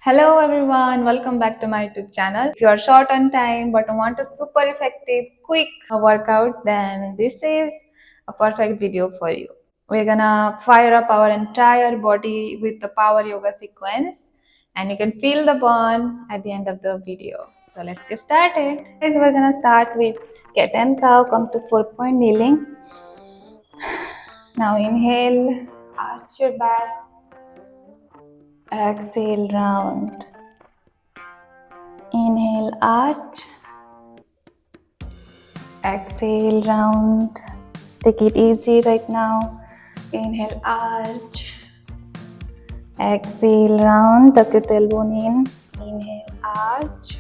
Hello everyone, welcome back to my YouTube channel. If you are short on time but want a super effective, quick workout, then this is a perfect video for you. We're gonna fire up our entire body with the power yoga sequence and you can feel the burn at the end of the video. So let's get started. Guys, we're gonna start with cat and cow, come to 4-point kneeling. Now inhale, arch your back, exhale round. Inhale, arch. Exhale, round. Take it easy right now. Inhale, arch. Exhale, round. Tuck your tailbone in. Inhale, arch.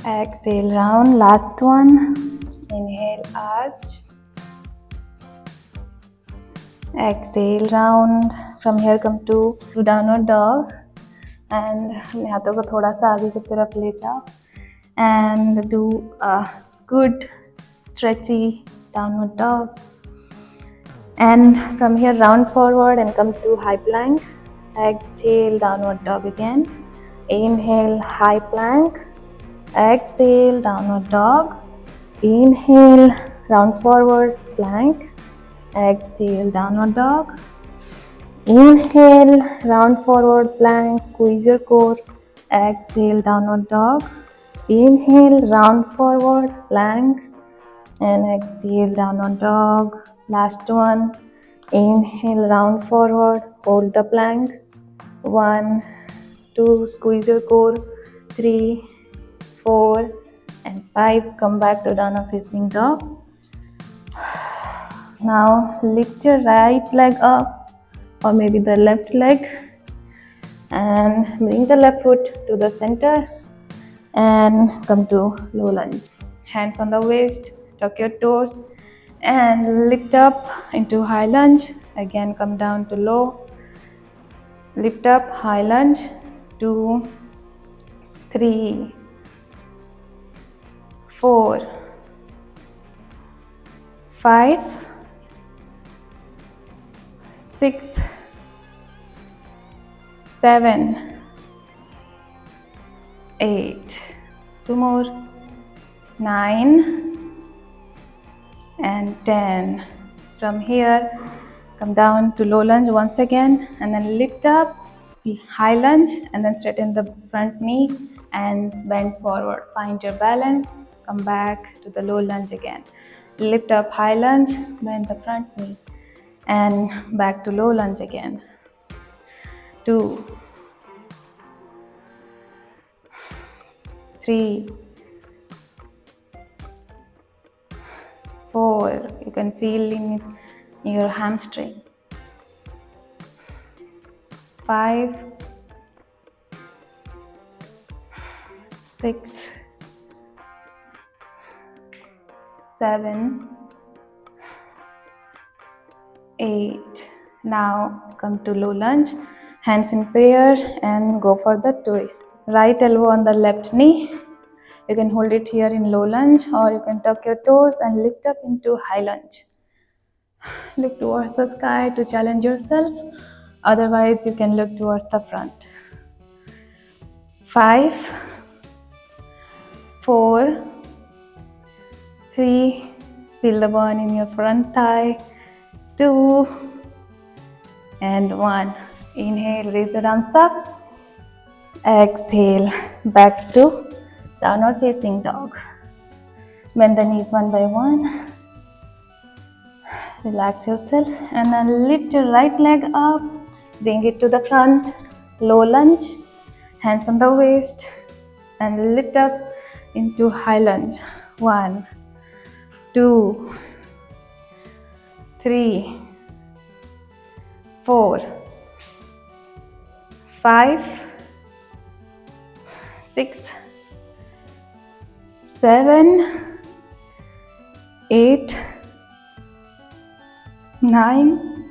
Exhale, round. Last one. Inhale, arch. Exhale, round. From here, come to downward dog. And हाथों को थोड़ा सा आगे की तरफ ले जाओ. And do a good stretchy downward dog. And from here round forward and come to high plank. Exhale, downward dog again. Inhale, high plank. Exhale, downward dog. Inhale, round forward plank. Exhale, downward dog. Inhale, round forward plank, squeeze your core. Exhale, downward dog. Inhale, round forward plank. And exhale, downward dog. Last one. Inhale, round forward, hold the plank. 1, 2, squeeze your core. 3, 4, and 5. Come back to downward facing dog. Now lift your right leg up, or maybe the left leg, and bring the left foot to the center and come to low lunge. Hands on the waist, tuck your toes and lift up into high lunge. Again, come down to low, lift up, high lunge. 2, 3, 4, 5, 6, 7, 8. 2 more. 9 and 10. From here, come down to low lunge once again and then lift up, high lunge, and then straighten the front knee and bend forward. Find your balance, come back to the low lunge again. Lift up, high lunge, bend the front knee and back to low lunge again. 2, 3, 4, you can feel in your hamstring. 5, 6, 7, 8. Now come to low lunge, hands in prayer and go for the twist. Right elbow on the left knee. You can hold it here in low lunge, or you can tuck your toes and lift up into high lunge. Look towards the sky to challenge yourself. Otherwise, you can look towards the front. 5, 4, 3, feel the burn in your front thigh. 2 and 1. Inhale, raise the arms up. Exhale, back to downward facing dog. Bend the knees one by one. Relax yourself and then lift your right leg up. Bring it to the front. Low lunge. Hands on the waist. And lift up into high lunge. 1, 2, 3, 4, 5, 6, 7, 8, 9,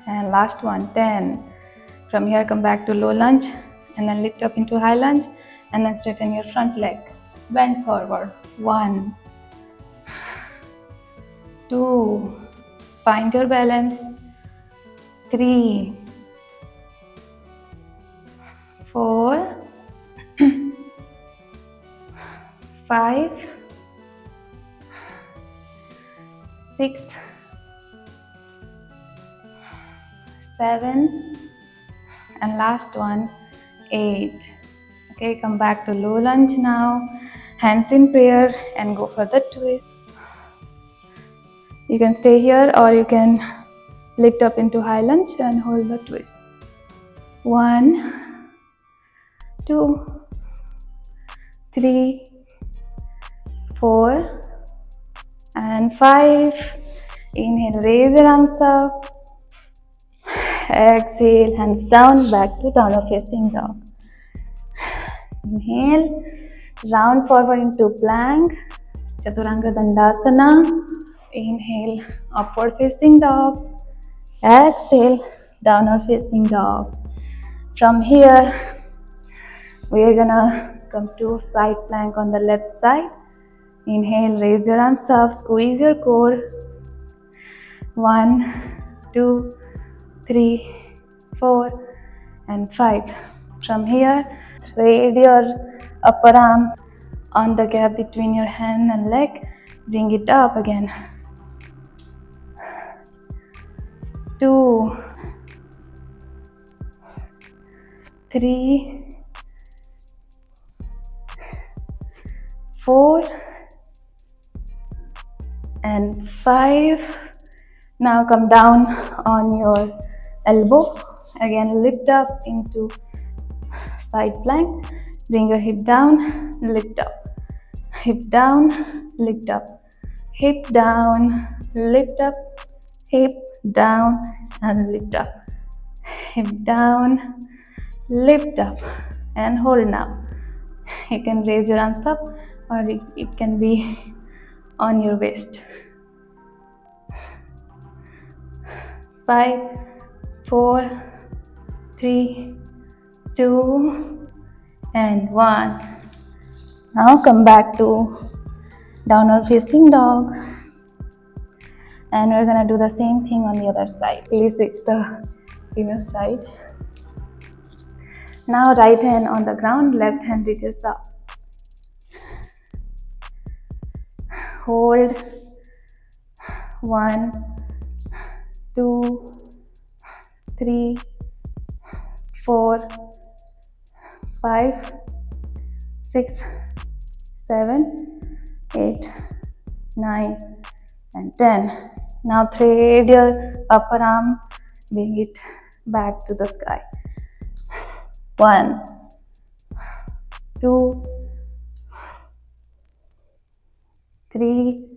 and last one, 10. From here, come back to low lunge and then lift up into high lunge and then straighten your front leg. Bend forward. 1, 2, find your balance. 3, 4, 5, 6, 7, and last one, 8. Okay, come back to low lunge now. Hands in prayer and go for the twist. You can stay here or you can lift up into high lunge and hold the twist. 1, 2, 3, 4, and 5. Inhale, raise your arms up. Exhale, hands down, back to downward facing dog. Inhale, round forward into plank, Chaturanga Dandasana. Inhale, upward facing dog. Exhale, downward facing dog. From here, we are gonna come to side plank on the left side. Inhale, raise your arms up, squeeze your core. 1, 2, 3, 4, and 5. From here, raise your upper arm on the gap between your hand and leg. Bring it up again. 2, 3, 4, and 5. Now come down on your elbow. Again, lift up into side plank. Bring your hip down, lift up. Hip down, lift up. Hip down, lift up. Hip down and lift up. Hip down, lift up and hold now. You can raise your arms up or it can be on your waist. 5, 4, 3, 2, and 1. Now come back to downward facing dog. And we're gonna do the same thing on the other side. Please switch the inner side. Now right hand on the ground, left hand reaches up. Hold. 1, 2, 3, 4, 5, 6, 7, 8, 9, and 10. Now thread your upper arm, bring it back to the sky. 1, 2, 3,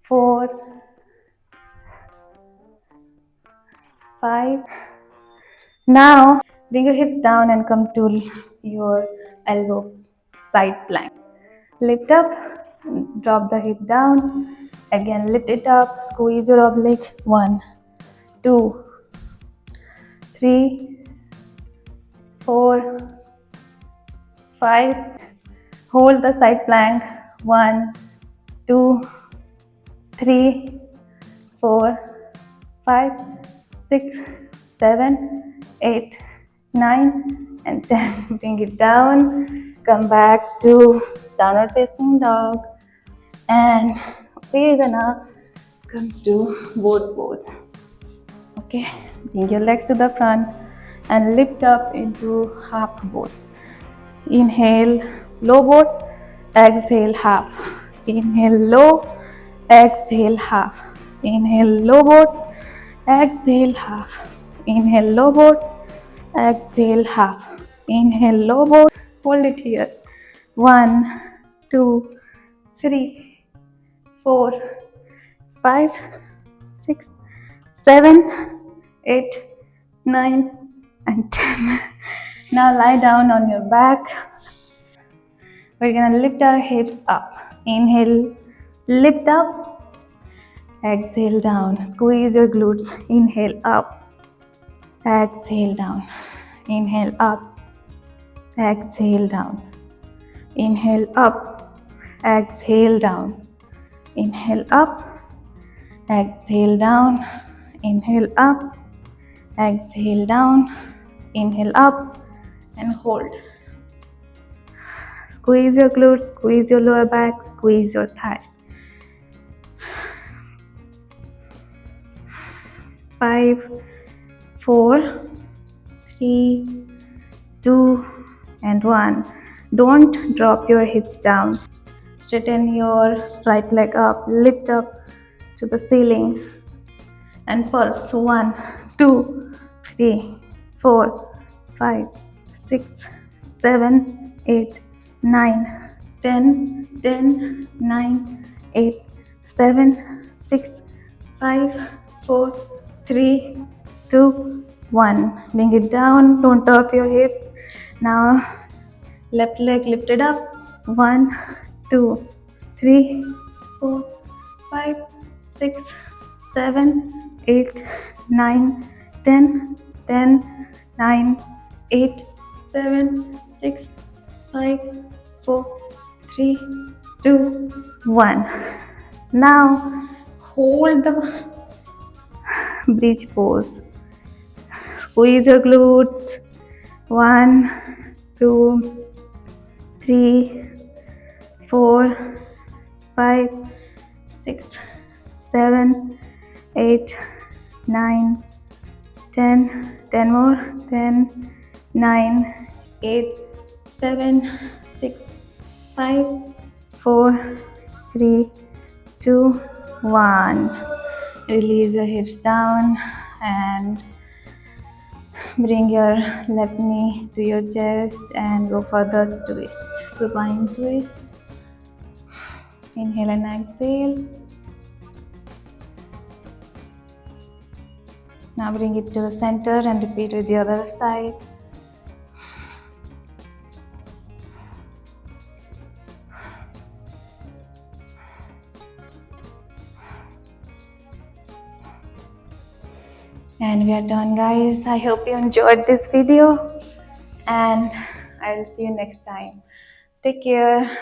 4, 5. Now bring your hips down and come to your elbow side plank. Lift up, drop the hip down. Again, lift it up, squeeze your oblique. 1, 2, 3, 4, 5. Hold the side plank. 1, 2, 3, 4, 5, 6, 7, 8, 9, and 10. Bring it down. Come back to downward facing dog. And we're gonna come to boat pose. Okay, bring your legs to the front and lift up into half boat. Inhale, low boat. Exhale, half. Inhale, low. Exhale, half. Inhale, low boat. Exhale, half. Inhale, low boat. Exhale, half. Inhale, low boat. Hold it here. 1, 2, 3, 4, 5, 6, 7, 8, 9, and 10. Now lie down on your back. We're gonna lift our hips up. Inhale, lift up. Exhale down. Squeeze your glutes. Inhale up. Exhale down. Inhale up. Exhale down. Inhale up. Exhale down. Inhale up. Exhale down. Inhale up. Exhale down, inhale up and hold. Squeeze your glutes, squeeze your lower back, squeeze your thighs. 5, 4, 3, 2 and 1. Don't drop your hips down. Straighten your right leg up, lift up to the ceiling and pulse. 1, 2, 3, 4, 5, 6, 7, 8, 9, 10, 10, 9, 8, 7, 6, 5, 4, 3, 2, 1. Bring it down, don't drop your hips. Now left leg lifted up. 1, 2, 3, 4, 5, 6, 7, 8, 9, 10, 10, 9, 8, 7, 6, 5, 4, 3, 2, 1. Now hold the bridge pose. Squeeze your glutes. 1, 2, 3, 4, 5, 6, 7, 8, 9, 10, 10 more, 10, 9, 8, 7, 6, 5, 4, 3, 2, 1. Release your hips down and bring your left knee to your chest and go for the twist, supine twist. Inhale and exhale. Now bring it to the center and repeat with the other side. And we are done, guys. I hope you enjoyed this video and I will see you next time. Take care.